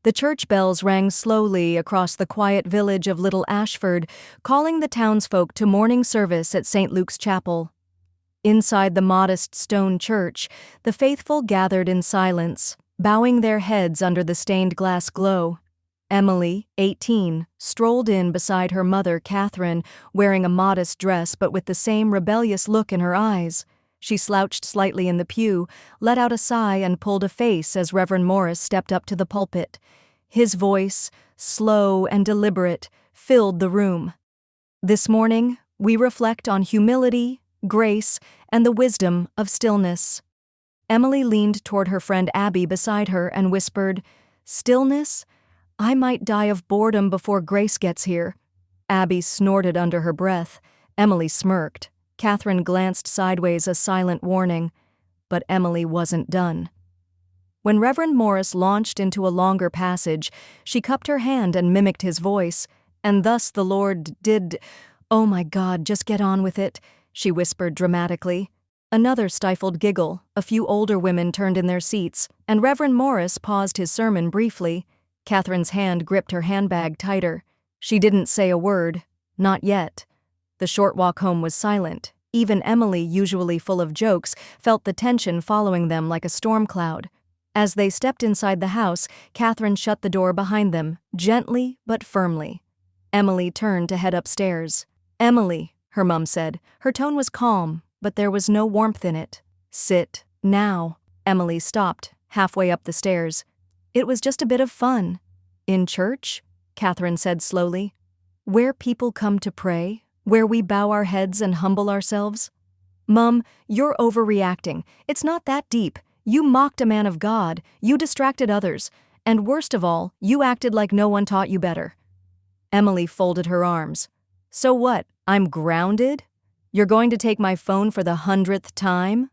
The church bells rang slowly across the quiet village of Little Ashford, calling the townsfolk to morning service at St. Luke's Chapel. Inside the modest stone church, the faithful gathered in silence, bowing their heads under the stained glass glow. Emily, 18, strolled in beside her mother, Catherine, wearing a modest dress but with the same rebellious look in her eyes. She slouched slightly in the pew, let out a sigh and pulled a face as Reverend Morris stepped up to the pulpit. His voice, slow and deliberate, filled the room. This morning, we reflect on humility, grace, and the wisdom of stillness. Emily leaned toward her friend Abby beside her and whispered, "Stillness? I might die of boredom before Grace gets here." Abby snorted under her breath. Emily smirked. Catherine glanced sideways, a silent warning. But Emily wasn't done. When Reverend Morris launched into a longer passage, she cupped her hand and mimicked his voice. "And thus the Lord did... Oh my God, just get on with it," she whispered dramatically. Another stifled giggle, a few older women turned in their seats, and Reverend Morris paused his sermon briefly. Catherine's hand gripped her handbag tighter. She didn't say a word. Not yet. The short walk home was silent. Even Emily, usually full of jokes, felt the tension following them like a storm cloud. As they stepped inside the house, Catherine shut the door behind them, gently but firmly. Emily turned to head upstairs. "Emily," her mum said. Her tone was calm, but there was no warmth in it. "Sit, now." Emily stopped, halfway up the stairs. "It was just a bit of fun." "In church?" Catherine said slowly. "Where people come to pray? Where we bow our heads and humble ourselves?" "Mum, you're overreacting. It's not that deep. You mocked a man of God, you distracted others, and worst of all, you acted like no one taught you better." Emily folded her arms. "So what? I'm grounded? You're going to take my phone for the 100th time?"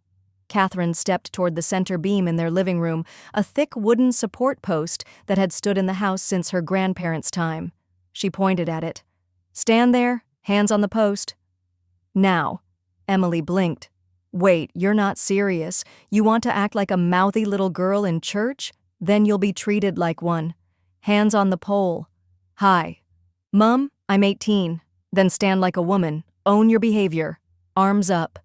Catherine stepped toward the center beam in their living room, a thick wooden support post that had stood in the house since her grandparents' time. She pointed at it. "Stand there, hands on the post." "Now." Emily blinked. "Wait, you're not serious? You want to act like a mouthy little girl in church? Then you'll be treated like one. Hands on the pole." "Hi." "Mum, I'm 18. Then stand like a woman. Own your behavior. Arms up."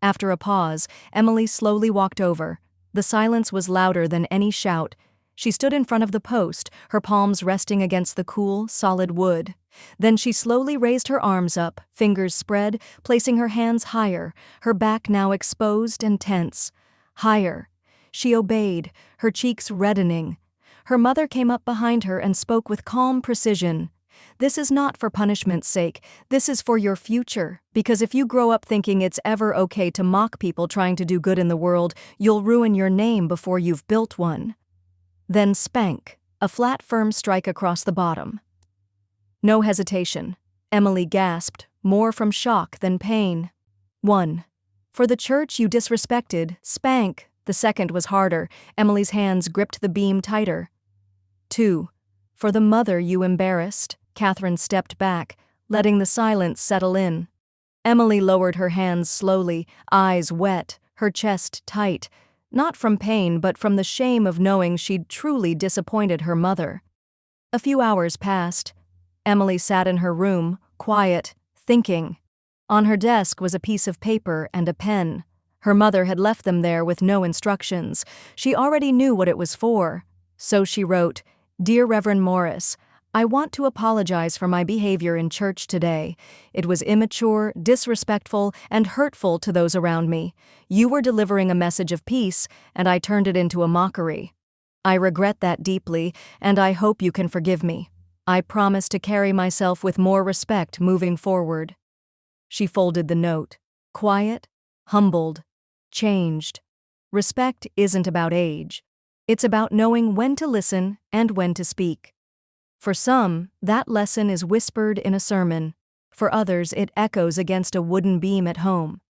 After a pause, Emily slowly walked over. The silence was louder than any shout. She stood in front of the post, her palms resting against the cool, solid wood. Then she slowly raised her arms up, fingers spread, placing her hands higher, her back now exposed and tense. Higher. She obeyed, her cheeks reddening. Her mother came up behind her and spoke with calm precision. "This is not for punishment's sake. This is for your future. Because if you grow up thinking it's ever okay to mock people trying to do good in the world, you'll ruin your name before you've built one." Then spank, a flat, firm strike across the bottom. No hesitation. Emily gasped, more from shock than pain. 1. "For the church you disrespected, spank." The second was harder. Emily's hands gripped the beam tighter. 2. "For the mother you embarrassed." Catherine stepped back, letting the silence settle in. Emily lowered her hands slowly, eyes wet, her chest tight, not from pain but from the shame of knowing she'd truly disappointed her mother. A few hours passed. Emily sat in her room, quiet, thinking. On her desk was a piece of paper and a pen. Her mother had left them there with no instructions. She already knew what it was for. So she wrote, "Dear Reverend Morris, I want to apologize for my behavior in church today. It was immature, disrespectful, and hurtful to those around me. You were delivering a message of peace, and I turned it into a mockery. I regret that deeply, and I hope you can forgive me. I promise to carry myself with more respect moving forward." She folded the note. Quiet, humbled, changed. Respect isn't about age. It's about knowing when to listen and when to speak. For some, that lesson is whispered in a sermon. For others, it echoes against a wooden beam at home.